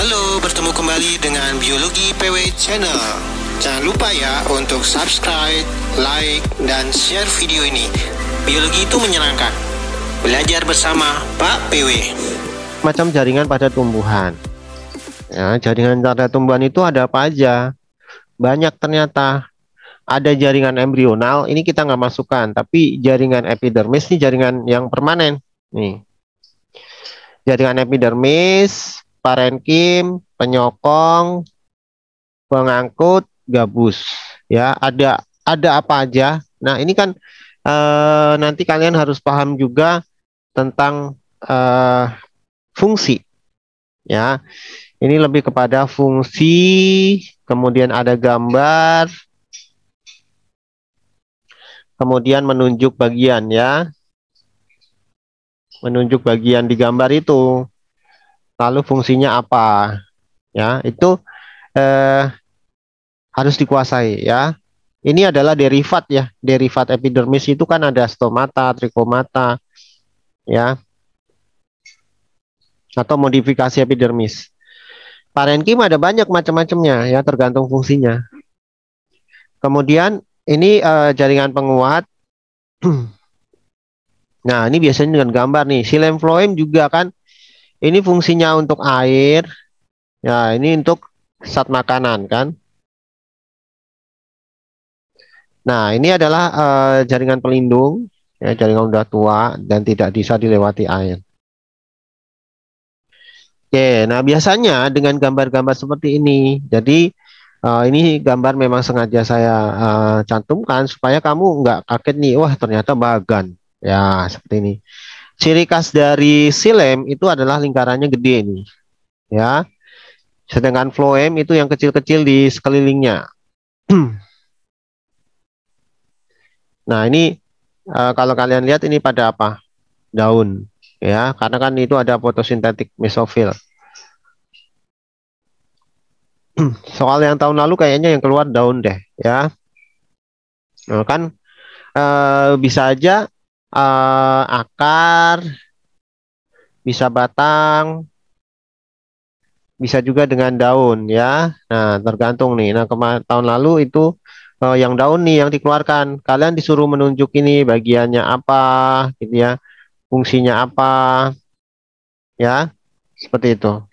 Halo, bertemu kembali dengan Biologi PW Channel. Jangan lupa ya untuk subscribe, like, dan share video ini. Biologi itu menyenangkan. Belajar bersama Pak PW. Macam jaringan pada tumbuhan. Ya, jaringan pada tumbuhan itu ada apa aja? Banyak ternyata. Ada jaringan embrional, ini kita nggak masukkan, tapi jaringan epidermis ini jaringan yang permanen. Nih, jaringan epidermis, parenkim, penyokong, pengangkut, gabus. Ya, ada apa aja? Nah, ini kan nanti kalian harus paham juga tentang fungsi. Ya, ini lebih kepada fungsi, kemudian ada gambar, kemudian menunjuk bagian ya. Menunjuk bagian di gambar itu. Lalu fungsinya apa? Ya, itu harus dikuasai ya. Ini adalah derivat ya. Derivat epidermis itu kan ada stomata, trichomata ya. Atau modifikasi epidermis. Parenkim ada banyak macam-macamnya ya, tergantung fungsinya. Kemudian ini jaringan penguat. Nah, ini biasanya dengan gambar nih. Xilem phloem juga kan. Ini fungsinya untuk air. Ya, ini untuk zat makanan kan. Nah, ini adalah jaringan pelindung. Ya, jaringan udah tua dan tidak bisa dilewati air. Oke, nah biasanya dengan gambar-gambar seperti ini. Jadi ini gambar memang sengaja saya cantumkan supaya kamu nggak kaget nih. Wah, ternyata bagan. Ya, seperti ini. Ciri khas dari xilem itu adalah lingkarannya gede nih. Ya. Sedangkan phloem itu yang kecil-kecil di sekelilingnya. Nah, ini kalau kalian lihat ini pada apa? Daun. Ya, karena kan itu ada fotosintetik mesofil. Soal yang tahun lalu kayaknya yang keluar daun deh, ya. Nah, kan bisa aja akar, bisa batang, bisa juga dengan daun, ya. Nah, tergantung nih. Nah, tahun lalu itu yang daun nih yang dikeluarkan. Kalian disuruh menunjuk ini bagiannya apa, gitu ya. Fungsinya apa, ya. Seperti itu.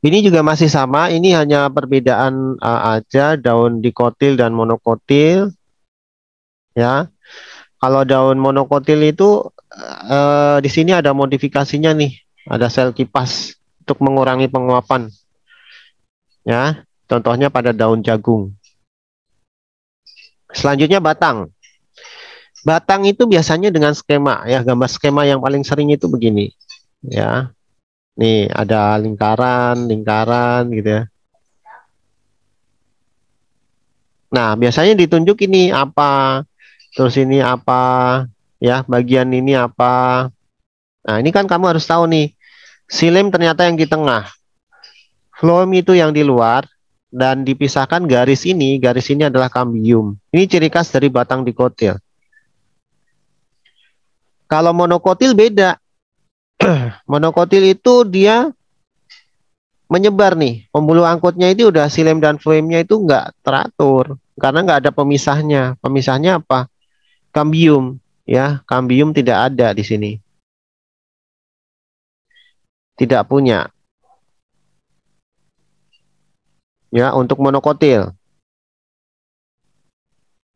Ini juga masih sama, ini hanya perbedaan aja daun dikotil dan monokotil. Ya, kalau daun monokotil itu di sini ada modifikasinya nih, ada sel kipas untuk mengurangi penguapan. Ya, contohnya pada daun jagung. Selanjutnya batang. Batang itu biasanya dengan skema ya, gambar skema yang paling sering itu begini. Ya, nih ada lingkaran, lingkaran gitu ya. Nah, biasanya ditunjuk ini apa, terus ini apa, ya, bagian ini apa. Nah, ini kan kamu harus tahu nih, xilem ternyata yang di tengah, phloem itu yang di luar, dan dipisahkan garis ini adalah cambium. Ini ciri khas dari batang dikotil. Kalau monokotil beda. Monokotil itu dia menyebar nih, pembuluh angkutnya itu udah xilem dan phloemnya itu nggak teratur, karena nggak ada pemisahnya. Pemisahnya apa? Cambium, ya, cambium tidak ada di sini, tidak punya. Ya, untuk monokotil.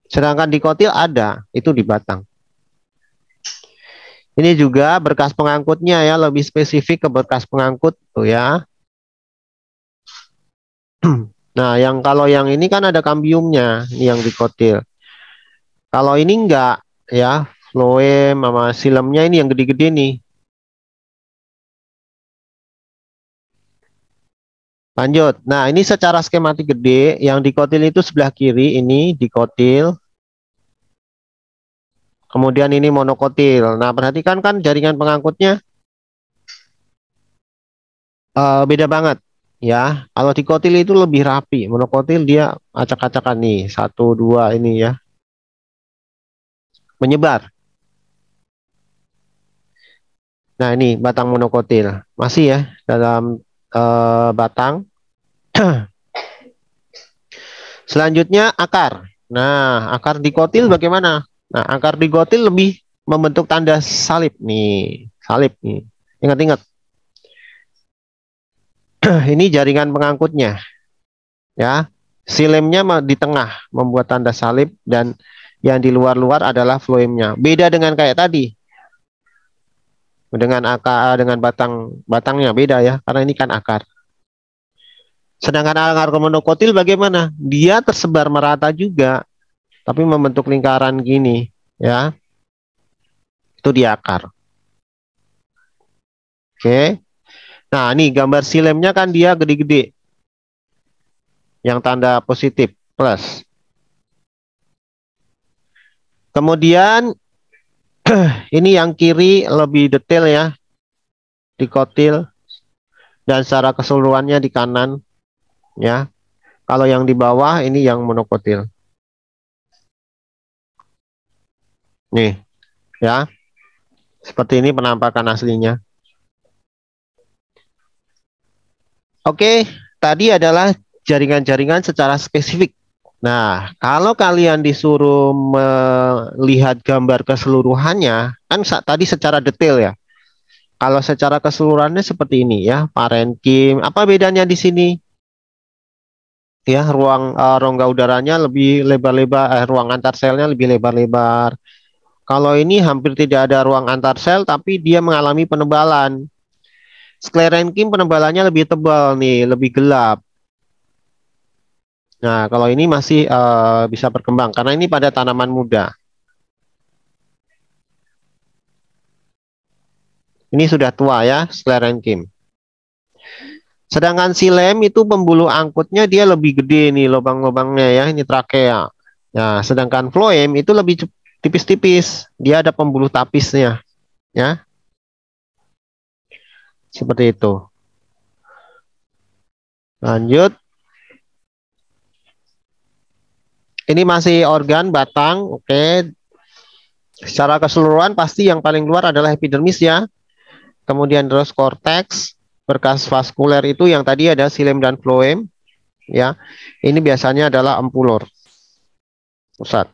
Sedangkan dikotil ada, itu di batang. Ini juga berkas pengangkutnya ya, lebih spesifik ke berkas pengangkut tuh ya. Nah, kalau yang ini kan ada kambiumnya, ini yang dikotil. Kalau ini enggak ya, phloem sama silemnya ini yang gede-gede nih. Lanjut. Nah, ini secara skematik gede, yang dikotil itu sebelah kiri ini dikotil. Kemudian ini monokotil. Nah, perhatikan kan jaringan pengangkutnya beda banget ya. Kalau dikotil itu lebih rapi, monokotil dia acak-acakan nih, satu dua ini ya, menyebar. Nah, ini batang monokotil. Masih ya dalam batang. Selanjutnya akar. Nah, akar dikotil bagaimana? Nah, akar dikotil lebih membentuk tanda salib nih. Salib nih. Ingat-ingat. Ini jaringan pengangkutnya ya. Silemnya di tengah membuat tanda salib dan yang di luar-luar adalah floemnya. Beda dengan kayak tadi. Dengan akar dengan batangnya beda ya, karena ini kan akar. Sedangkan akar monokotil bagaimana? Dia tersebar merata juga, tapi membentuk lingkaran gini, ya. Itu dia akar. Oke. Nah, ini gambar silemnya kan dia gede-gede. Yang tanda positif, plus. Kemudian ini yang kiri lebih detail ya, dikotil dan secara keseluruhannya di kanan, ya. Kalau yang di bawah ini yang monokotil. Nih, ya. Seperti ini penampakan aslinya. Oke, tadi adalah jaringan-jaringan secara spesifik. Nah, kalau kalian disuruh melihat gambar keseluruhannya, kan tadi secara detail ya. Kalau secara keseluruhannya seperti ini ya, parenkim. Apa bedanya di sini? Ya, ruang rongga udaranya lebih lebar-lebar, ruang antar selnya lebih lebar-lebar. Kalau ini hampir tidak ada ruang antar sel, tapi dia mengalami penebalan. Sklerenkim penebalannya lebih tebal nih, lebih gelap. Nah, kalau ini masih bisa berkembang karena ini pada tanaman muda. Ini sudah tua ya, sklerenkim. Sedangkan silem itu pembuluh angkutnya dia lebih gede nih lubang-lubangnya ya, ini trakea. Nah, sedangkan floem itu lebih tipis-tipis, dia ada pembuluh tapisnya, ya, seperti itu. Lanjut, ini masih organ batang, oke. Secara keseluruhan pasti yang paling luar adalah epidermis ya, kemudian terus korteks, berkas vaskuler itu yang tadi ada silem dan floem, ya. Ini biasanya adalah empulor pusat.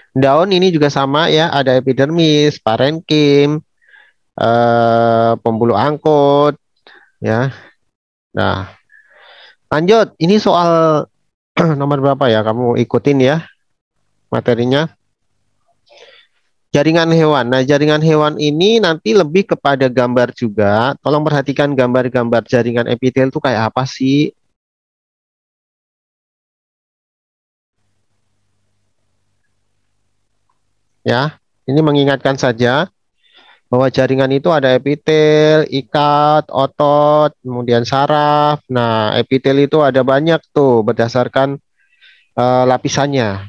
Daun ini juga sama ya, ada epidermis, parenkim, pembuluh angkut, ya. Nah, lanjut. Ini soal nomor berapa ya? Kamu ikutin ya materinya. Jaringan hewan. Nah, jaringan hewan ini nanti lebih kepada gambar juga. Tolong perhatikan gambar-gambar jaringan epitel itu kayak apa sih? Ya, ini mengingatkan saja bahwa jaringan itu ada epitel, ikat, otot, kemudian saraf. Nah, epitel itu ada banyak tuh berdasarkan lapisannya.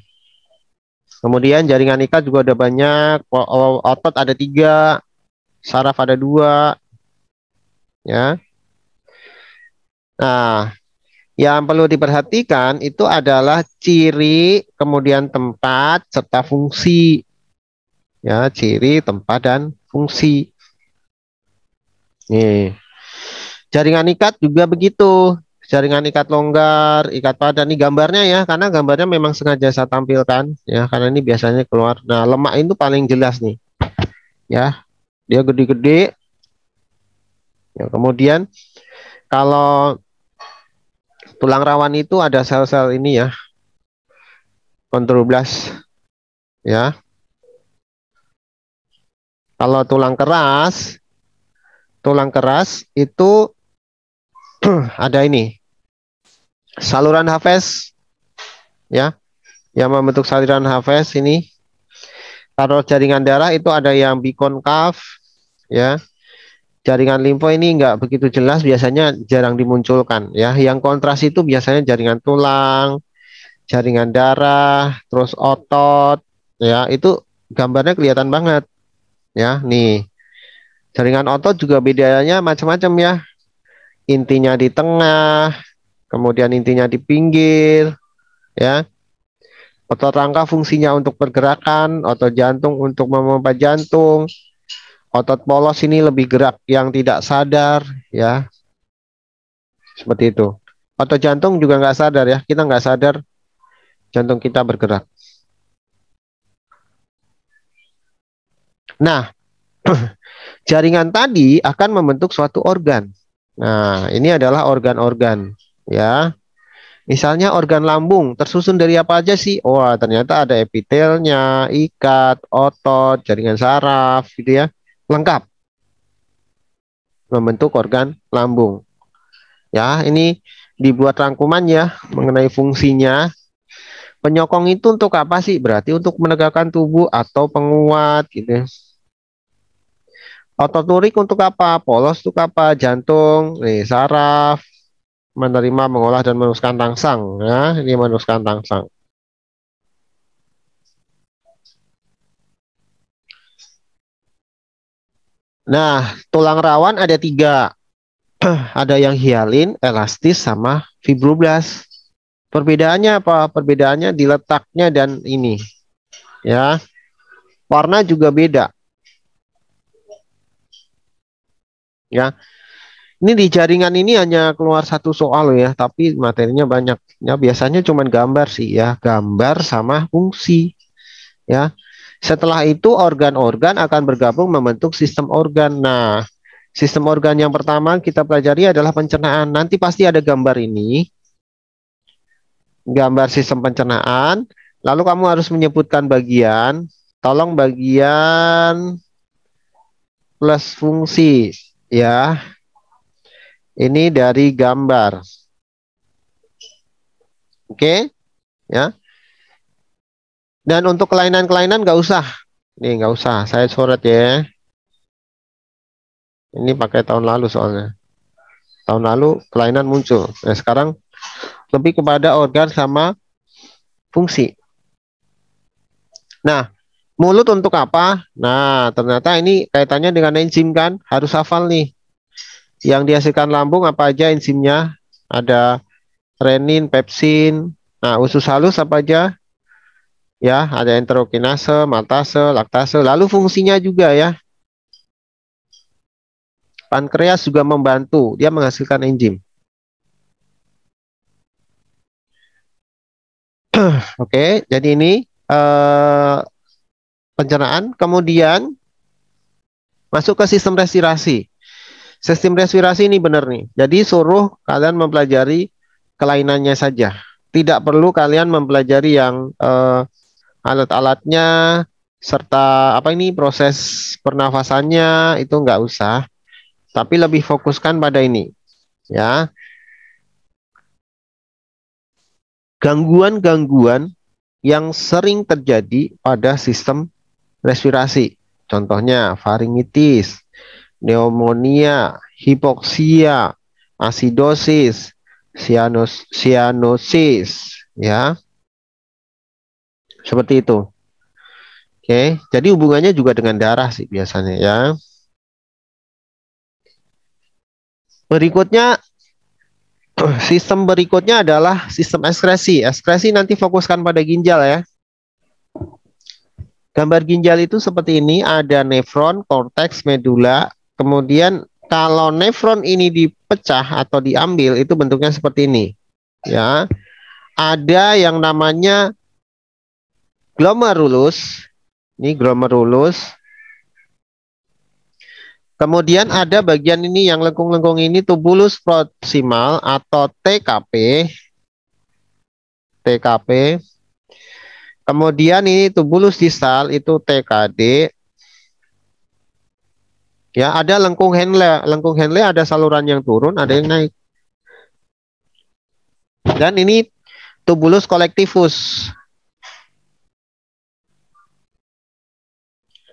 Kemudian jaringan ikat juga ada banyak, otot ada 3, saraf ada 2, ya. Nah, yang perlu diperhatikan itu adalah ciri, kemudian tempat, serta fungsi. Ya, ciri, tempat, dan fungsi. Nih, jaringan ikat juga begitu. Jaringan ikat longgar, ikat padat. Ini gambarnya ya, karena gambarnya memang sengaja saya tampilkan. Ya, karena ini biasanya keluar. Nah, lemak itu paling jelas nih. Ya, dia gede-gede. Ya, kemudian kalau tulang rawan itu ada sel-sel ini ya, kontroblas ya. Kalau tulang keras itu ada ini saluran Haves ya, yang membentuk saluran Haves ini. Kalau jaringan darah itu ada yang bikonkav ya. Jaringan limfo ini enggak begitu jelas, biasanya jarang dimunculkan ya. Yang kontras itu biasanya jaringan tulang, jaringan darah, terus otot ya. Itu gambarnya kelihatan banget ya. Nih, jaringan otot juga bedanya macam-macam ya. Intinya di tengah, kemudian intinya di pinggir ya. Otot rangka fungsinya untuk pergerakan, otot jantung untuk memompa jantung. Otot polos ini lebih gerak yang tidak sadar, ya, seperti itu. Otot jantung juga nggak sadar ya, kita nggak sadar jantung kita bergerak. Nah, jaringan tadi akan membentuk suatu organ. Nah, ini adalah organ-organ, ya. Misalnya organ lambung tersusun dari apa aja sih? Wah, ternyata ada epitelnya, ikat, otot, jaringan saraf, gitu ya. Lengkap membentuk organ lambung. Ya, ini dibuat rangkuman ya mengenai fungsinya. Penyokong itu untuk apa sih? Berarti untuk menegakkan tubuh atau penguat gitu ya. Otot lurik untuk apa? Polos untuk apa? Jantung, saraf, menerima, mengolah dan meneruskan tangsan. Ya, ini meneruskan tangsan. Nah, tulang rawan ada 3. Ada yang hialin, elastis, sama fibroblast. Perbedaannya apa? Perbedaannya di letaknya dan ini. Ya, warna juga beda. Ya, ini di jaringan ini hanya keluar satu soal ya, tapi materinya banyak. Ya, biasanya cuma gambar sih ya, gambar sama fungsi. Ya, setelah itu organ-organ akan bergabung membentuk sistem organ. Nah, sistem organ yang pertama kita pelajari adalah pencernaan. Nanti pasti ada gambar ini, gambar sistem pencernaan. Lalu kamu harus menyebutkan bagian. Tolong bagian plus fungsi, ya. Ini dari gambar. Oke, ya. Dan untuk kelainan-kelainan nggak usah. Nih nggak usah, saya coret ya. Ini pakai tahun lalu soalnya. Tahun lalu kelainan muncul. Nah, sekarang lebih kepada organ sama fungsi. Nah, mulut untuk apa? Nah, ternyata ini kaitannya dengan enzim kan? Harus hafal nih. Yang dihasilkan lambung apa aja enzimnya? Ada renin, pepsin. Nah, usus halus apa aja? Ya, ada enterokinase, maltase, laktase. Lalu fungsinya juga ya. Pankreas juga membantu, dia menghasilkan enzim. Oke, jadi ini pencernaan. Kemudian masuk ke sistem respirasi. Sistem respirasi ini benar nih. Jadi suruh kalian mempelajari kelainannya saja. Tidak perlu kalian mempelajari yang alat-alatnya serta apa ini proses pernafasannya itu nggak usah. Tapi lebih fokuskan pada ini, ya. Gangguan-gangguan yang sering terjadi pada sistem respirasi. Contohnya faringitis, pneumonia, hipoksia, asidosis, sianosis, ya. Seperti itu. Oke, jadi hubungannya juga dengan darah sih biasanya ya. Berikutnya sistem berikutnya adalah sistem ekskresi. Ekskresi nanti fokuskan pada ginjal ya. Gambar ginjal itu seperti ini, ada nefron, korteks, medula. Kemudian kalau nefron ini dipecah atau diambil itu bentuknya seperti ini. Ya. Ada yang namanya glomerulus. Ini glomerulus. Kemudian ada bagian ini yang lengkung-lengkung ini tubulus proximal atau TKP. TKP. Kemudian ini tubulus distal itu TKD. Ya, ada lengkung Henle. Lengkung Henle ada saluran yang turun, ada yang naik. Dan ini tubulus collectivus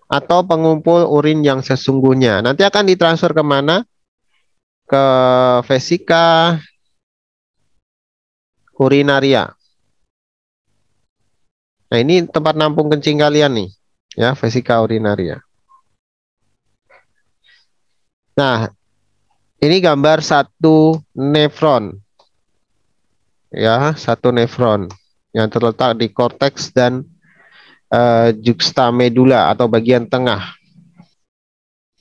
atau pengumpul urin yang sesungguhnya. Nanti akan ditransfer kemana? Ke vesika urinaria. Nah, ini tempat nampung kencing kalian nih. Ya, vesika urinaria. Nah, ini gambar satu nefron. Ya, satu nefron yang terletak di korteks dan juxtamedula atau bagian tengah.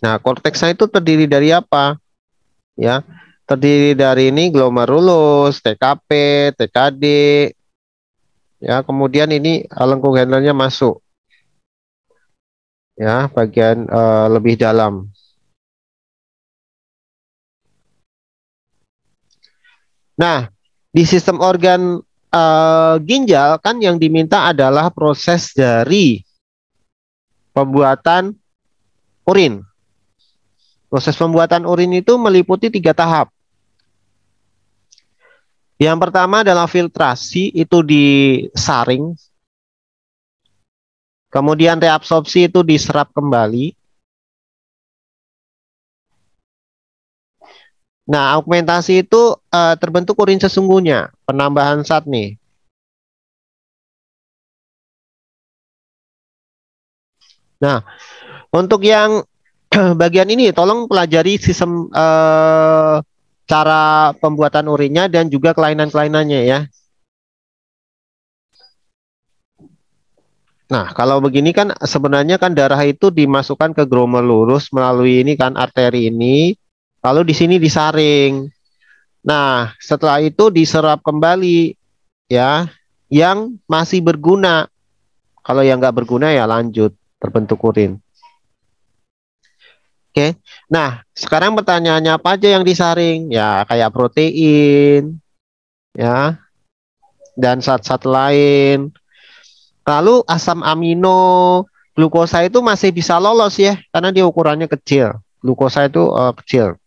Nah, korteksnya itu terdiri dari apa? Ya, terdiri dari ini glomerulus, TKP, TKD, ya. Kemudian ini lengkung Henle-nya masuk, ya, bagian lebih dalam. Nah, di sistem organ ginjal kan yang diminta adalah proses dari pembuatan urin. Proses pembuatan urin itu meliputi 3 tahap. Yang pertama adalah filtrasi, itu disaring. Kemudian reabsorpsi, itu diserap kembali. Nah, augmentasi itu terbentuk urin sesungguhnya, penambahan zat nih. Nah, untuk yang bagian ini tolong pelajari sistem cara pembuatan urinnya dan juga kelainan-kelainannya ya. Nah, kalau begini kan sebenarnya kan darah itu dimasukkan ke glomerulus melalui ini kan arteri ini, lalu di sini disaring. Nah, setelah itu diserap kembali ya, yang masih berguna. Kalau yang nggak berguna ya lanjut terbentuk urin. Oke. Nah, sekarang pertanyaannya apa aja yang disaring? Ya, kayak protein, ya, dan zat-zat lain. Lalu asam amino, glukosa itu masih bisa lolos ya, karena dia ukurannya kecil. Glukosa itu kecil.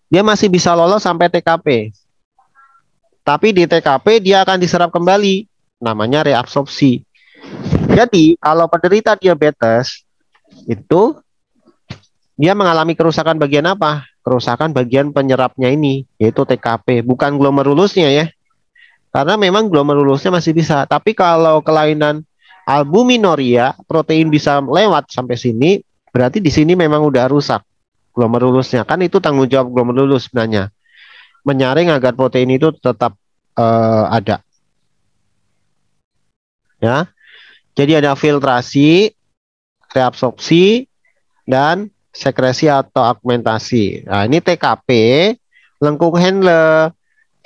Dia masih bisa lolos sampai TKP. Tapi di TKP dia akan diserap kembali, namanya reabsorpsi. Jadi, kalau penderita diabetes itu dia mengalami kerusakan bagian apa? Kerusakan bagian penyerapnya ini, yaitu TKP, bukan glomerulusnya ya. Karena memang glomerulusnya masih bisa. Tapi kalau kelainan albuminuria, protein bisa lewat sampai sini, berarti di sini memang udah rusak glomerulusnya. Kan itu tanggung jawab glomerulus sebenarnya. Menyaring agar protein itu tetap ada. Ya. Jadi ada filtrasi, reabsorpsi, dan sekresi atau augmentasi. Nah, ini TKP, lengkung Henle,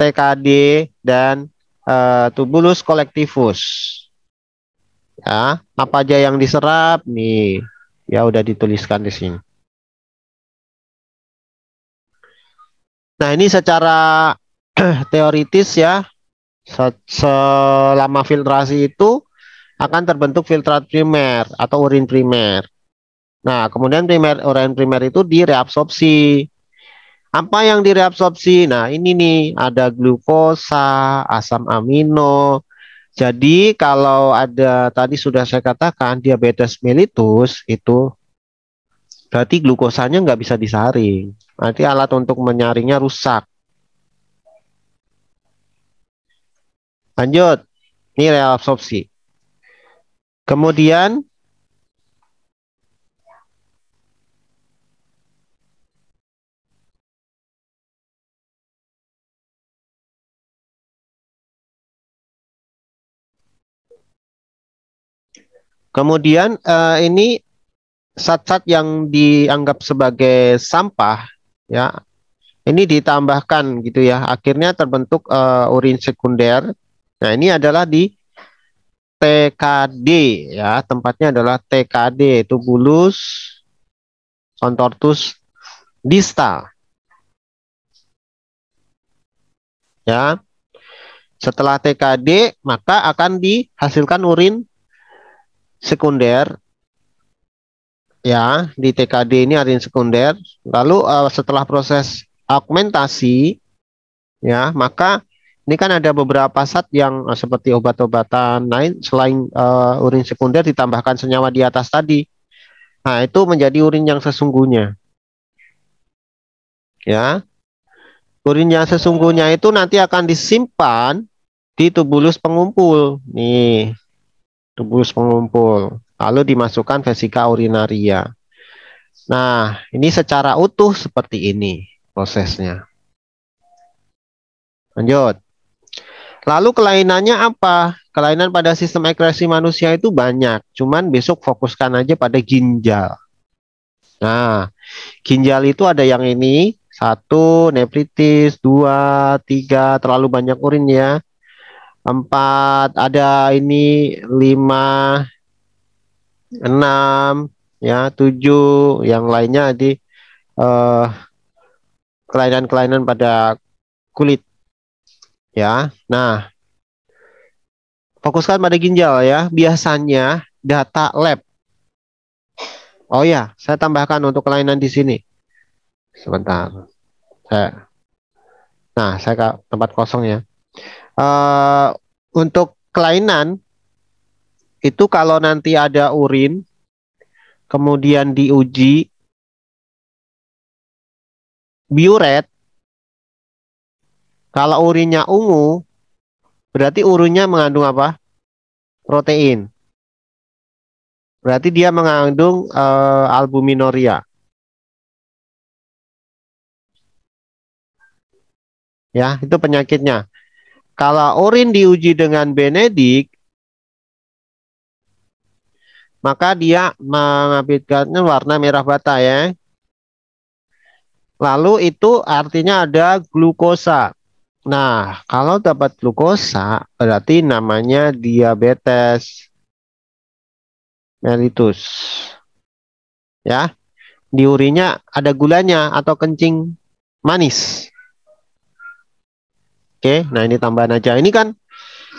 TKD, dan tubulus collectivus. Ya, apa aja yang diserap nih? Ya udah dituliskan di sini. Nah, ini secara teoritis ya, selama filtrasi itu akan terbentuk filtrat primer atau urin primer. Nah, kemudian urin primer itu direabsorpsi. Apa yang direabsorpsi? Nah, ini nih ada glukosa, asam amino. Jadi kalau ada tadi sudah saya katakan diabetes mellitus itu berarti glukosanya nggak bisa disaring. Nanti alat untuk menyaringnya rusak. Lanjut, ini reabsorpsi. Kemudian ini zat-zat yang dianggap sebagai sampah ya, ini ditambahkan gitu ya, akhirnya terbentuk urin sekunder. Nah, ini adalah di TKD ya, tempatnya adalah TKD, tubulus contortus distal ya. Setelah TKD maka akan dihasilkan urin sekunder ya, di TKD ini urin sekunder. Lalu setelah proses augmentasi ya, maka ini kan ada beberapa zat yang seperti obat-obatan lain selain urin sekunder ditambahkan senyawa di atas tadi. Nah, itu menjadi urin yang sesungguhnya. Ya. Urin yang sesungguhnya itu nanti akan disimpan di tubulus pengumpul. Nih, tubulus pengumpul. Lalu dimasukkan vesika urinaria. Nah, ini secara utuh seperti ini prosesnya. Lanjut. Lalu kelainannya apa? Kelainan pada sistem ekskresi manusia itu banyak. Cuman besok fokuskan aja pada ginjal. Nah, ginjal itu ada yang ini, satu, nefritis, dua, tiga, terlalu banyak urin ya. Empat, ada ini, lima, enam, ya, tujuh, yang lainnya di eh, kelainan-kelainan pada kulit, ya. Nah, fokuskan pada ginjal ya. Biasanya data lab. Oh ya, saya tambahkan untuk kelainan di sini. Sebentar. Saya, saya ke tempat kosong ya. eh untuk kelainan itu kalau nanti ada urin, kemudian diuji biuret, kalau urinnya ungu, berarti urinnya mengandung apa? Protein. Berarti dia mengandung albuminuria. Ya, itu penyakitnya. Kalau urin diuji dengan benedik, maka dia mengakibatkan warna merah bata ya. Lalu itu artinya ada glukosa. Nah, kalau dapat glukosa, berarti namanya diabetes mellitus. Ya, di urinnya ada gulanya atau kencing manis. Oke, nah ini tambahan aja. Ini kan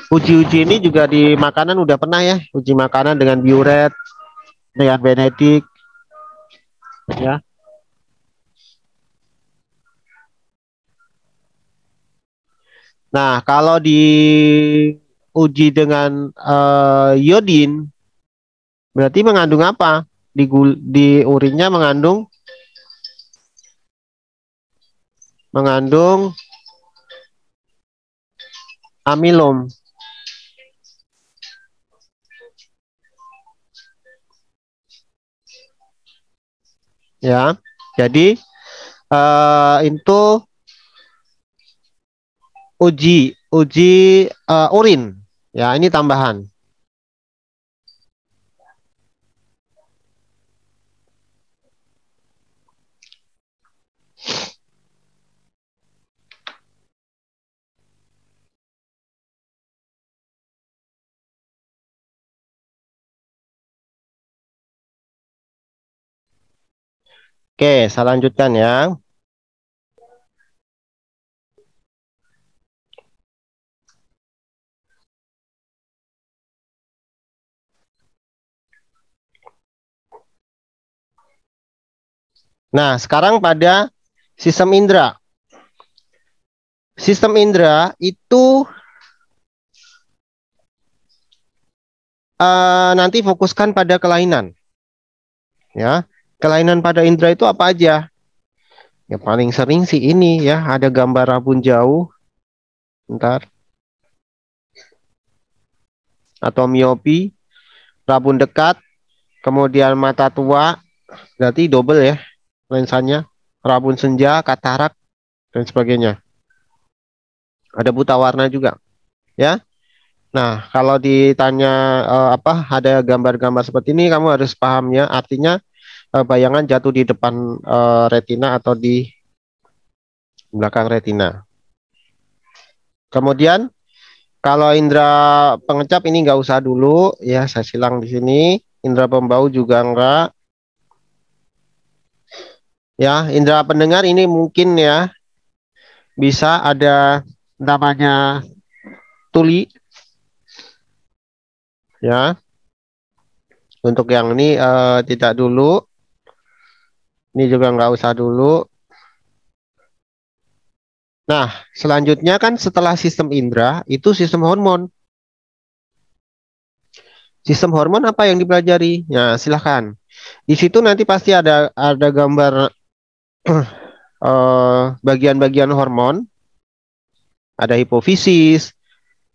uji-uji ini juga di makanan udah pernah ya, uji makanan dengan biuret, dengan benedik, ya. Nah, kalau diuji dengan iodin, berarti mengandung apa? Di urinnya mengandung amilum, ya. Jadi itu uji uji urin, ya. Ini tambahan. Oke, saya lanjutkan ya. Nah, sekarang pada sistem indera. Sistem indera itu nanti fokuskan pada kelainan. Ya, kelainan pada indera itu apa aja? Ya paling sering sih ini ya, ada gambar rabun jauh, ntar, atau miopi, rabun dekat, kemudian mata tua, berarti double ya lensanya, rabun senja, katarak, dan sebagainya. Ada buta warna juga, ya. Nah, kalau ditanya ada gambar-gambar seperti ini, kamu harus paham ya, artinya bayangan jatuh di depan retina atau di belakang retina. Kemudian kalau indera pengecap ini nggak usah dulu ya, saya silang di sini. Indera pembau juga enggak. Ya, indera pendengar ini mungkin ya bisa ada namanya tuli ya. Untuk yang ini tidak dulu. Ini juga nggak usah dulu. Nah, selanjutnya kan setelah sistem indera itu sistem hormon. Sistem hormon apa yang dipelajari? Ya, silahkan. Di situ nanti pasti ada gambar bagian-bagian hormon. Ada hipofisis,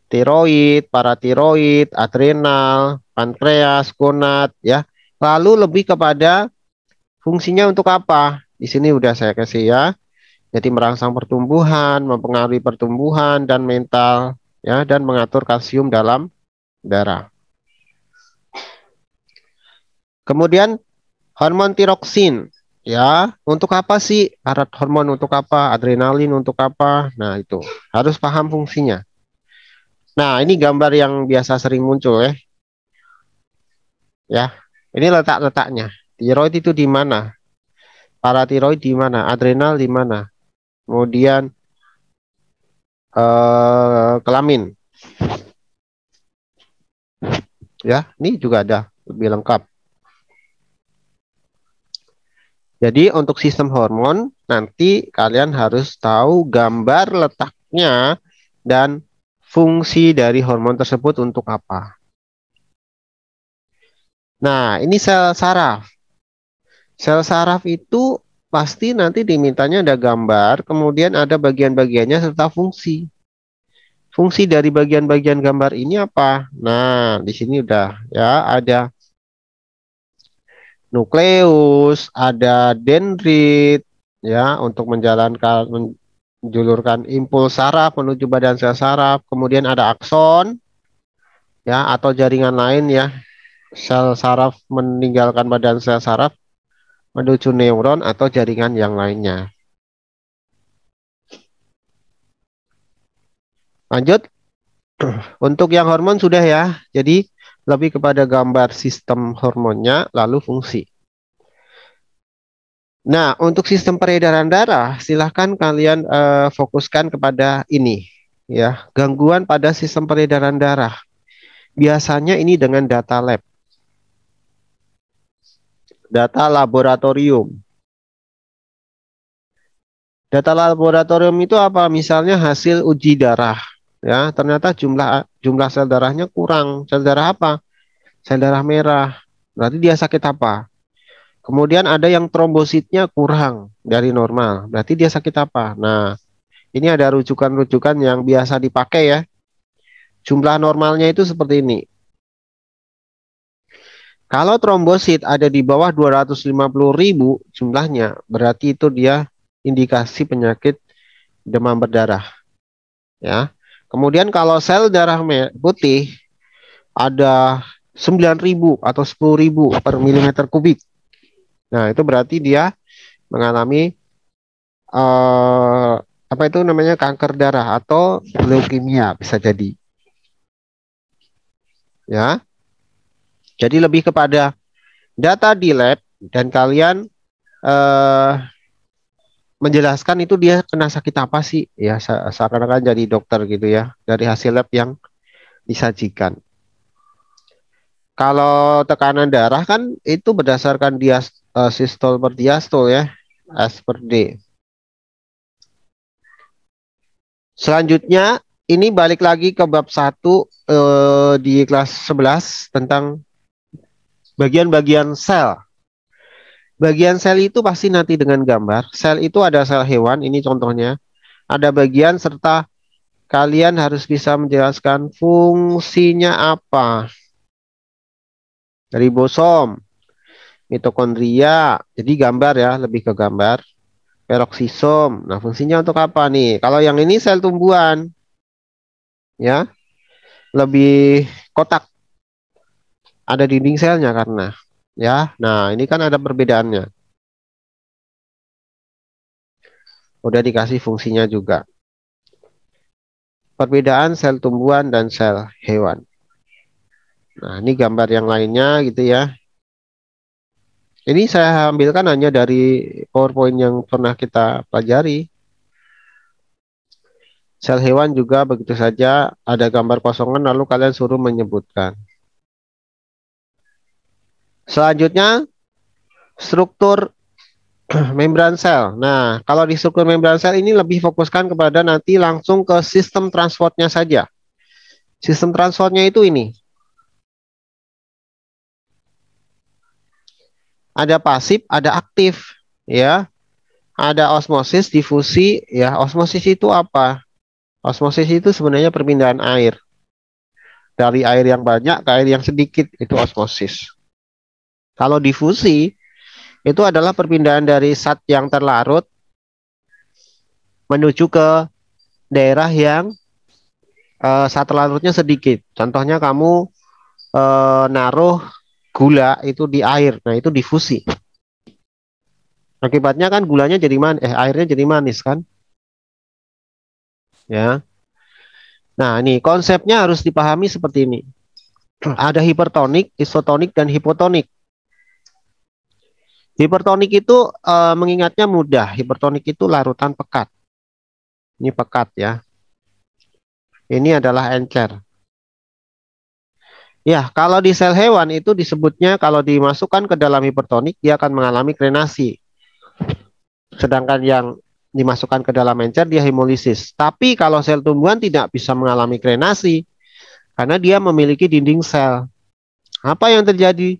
tiroid, paratiroid, adrenal, pankreas, gonad, ya. Lalu lebih kepada fungsinya untuk apa? Di sini udah saya kasih ya. Jadi merangsang pertumbuhan, mempengaruhi pertumbuhan dan mental, ya, dan mengatur kalsium dalam darah. Kemudian hormon tiroksin. Ya, untuk apa sih hormon, untuk apa, adrenalin untuk apa? Nah, itu harus paham fungsinya. Nah, ini gambar yang biasa sering muncul ya. Ya, ini letak-letaknya. Tiroid itu di mana? Paratiroid di mana? Adrenal di mana? Kemudian kelamin. Ya, ini juga ada lebih lengkap. Jadi untuk sistem hormon nanti kalian harus tahu gambar letaknya dan fungsi dari hormon tersebut untuk apa. Nah, ini sel saraf. Sel saraf itu pasti nanti dimintanya ada gambar, kemudian ada bagian-bagiannya serta fungsi. Fungsi dari bagian-bagian gambar ini apa? Nah, di sini udah ya ada nukleus, ada dendrit ya untuk menjulurkan impuls saraf menuju badan sel saraf. Kemudian ada akson ya atau jaringan lain ya. Sel saraf meninggalkan badan sel saraf menuju neuron atau jaringan yang lainnya. Lanjut, untuk yang hormon sudah ya. Jadi lebih kepada gambar sistem hormonnya lalu fungsi. Nah, untuk sistem peredaran darah, silahkan kalian fokuskan kepada ini, ya, gangguan pada sistem peredaran darah. Biasanya ini dengan data laboratorium. Data laboratorium itu apa? Misalnya hasil uji darah, ya, ternyata jumlah jumlah sel darahnya kurang. Sel darah apa? Sel darah merah. Berarti dia sakit apa? Kemudian ada yang trombositnya kurang dari normal. Berarti dia sakit apa? Nah, ini ada rujukan-rujukan yang biasa dipakai ya. Jumlah normalnya itu seperti ini. Kalau trombosit ada di bawah 250.000 jumlahnya, berarti itu dia indikasi penyakit demam berdarah. Ya. Kemudian kalau sel darah putih ada 9.000 atau 10.000 per milimeter kubik. Nah, itu berarti dia mengalami apa itu namanya kanker darah atau leukemia bisa jadi. Ya. Jadi lebih kepada data di lab dan kalian eh, menjelaskan itu dia kena sakit apa sih ya seakan-akan jadi dokter gitu ya dari hasil lab yang disajikan. Kalau tekanan darah kan itu berdasarkan sistol per diastol ya, S per D. Selanjutnya ini balik lagi ke bab 1 di kelas 11 tentang bagian-bagian sel. Bagian sel itu pasti nanti dengan gambar. Sel itu ada sel hewan, ini contohnya. Ada bagian serta kalian harus bisa menjelaskan fungsinya apa. Ribosom, mitokondria. Jadi gambar ya, lebih ke gambar. Peroksisom. Nah, fungsinya untuk apa nih? Kalau yang ini sel tumbuhan, ya, lebih kotak. Ada dinding selnya karena, ya. Nah, ini kan ada perbedaannya. Udah dikasih fungsinya juga. Perbedaan sel tumbuhan dan sel hewan. Nah, ini gambar yang lainnya gitu ya. Ini saya ambilkan hanya dari PowerPoint yang pernah kita pelajari. Sel hewan juga begitu saja, ada gambar kosongan lalu kalian suruh menyebutkan. Selanjutnya, struktur membran sel. Nah, kalau di struktur membran sel ini lebih fokuskan kepada nanti langsung ke sistem transportnya saja. Sistem transportnya itu ini. Ada pasif, ada aktif, ya. Ada osmosis, difusi, ya. Osmosis itu apa? Osmosis itu sebenarnya perpindahan air. Dari air yang banyak ke air yang sedikit, itu osmosis. Kalau difusi, itu adalah perpindahan dari zat yang terlarut menuju ke daerah yang zat terlarutnya sedikit. Contohnya kamu naruh gula itu di air, nah itu difusi. Akibatnya kan gulanya jadi airnya jadi manis kan? Ya. Nah, ini konsepnya harus dipahami seperti ini. Ada hipertonik, isotonik, dan hipotonik. Hipertonik itu mengingatnya mudah. Hipertonik itu larutan pekat. Ini pekat ya. Ini adalah encer. Ya, kalau di sel hewan itu disebutnya kalau dimasukkan ke dalam hipertonik dia akan mengalami krenasi. Sedangkan yang dimasukkan ke dalam encer dia hemolisis. Tapi kalau sel tumbuhan tidak bisa mengalami krenasi karena dia memiliki dinding sel. Apa yang terjadi?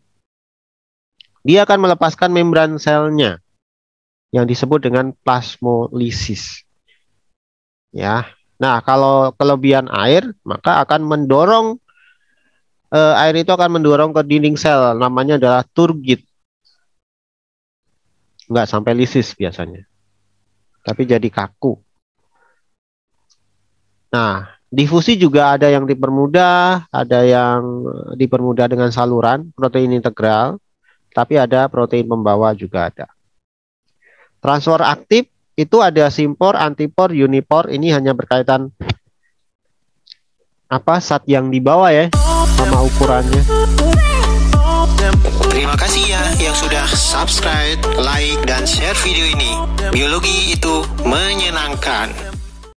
Dia akan melepaskan membran selnya yang disebut dengan plasmolisis. Ya. Nah, kalau kelebihan air maka akan mendorong air itu akan mendorong ke dinding sel, namanya adalah turgid. Nggak sampai lisis biasanya, tapi jadi kaku. Nah, difusi juga ada yang dipermudah, ada yang dipermudah dengan saluran protein integral, tapi ada protein pembawa juga ada. Transfer aktif itu ada simpor, antipor, unipor. Ini hanya berkaitan zat yang dibawa ya, sama ukurannya. Terima kasih ya yang sudah subscribe, like, dan share video ini. Biologi itu menyenangkan.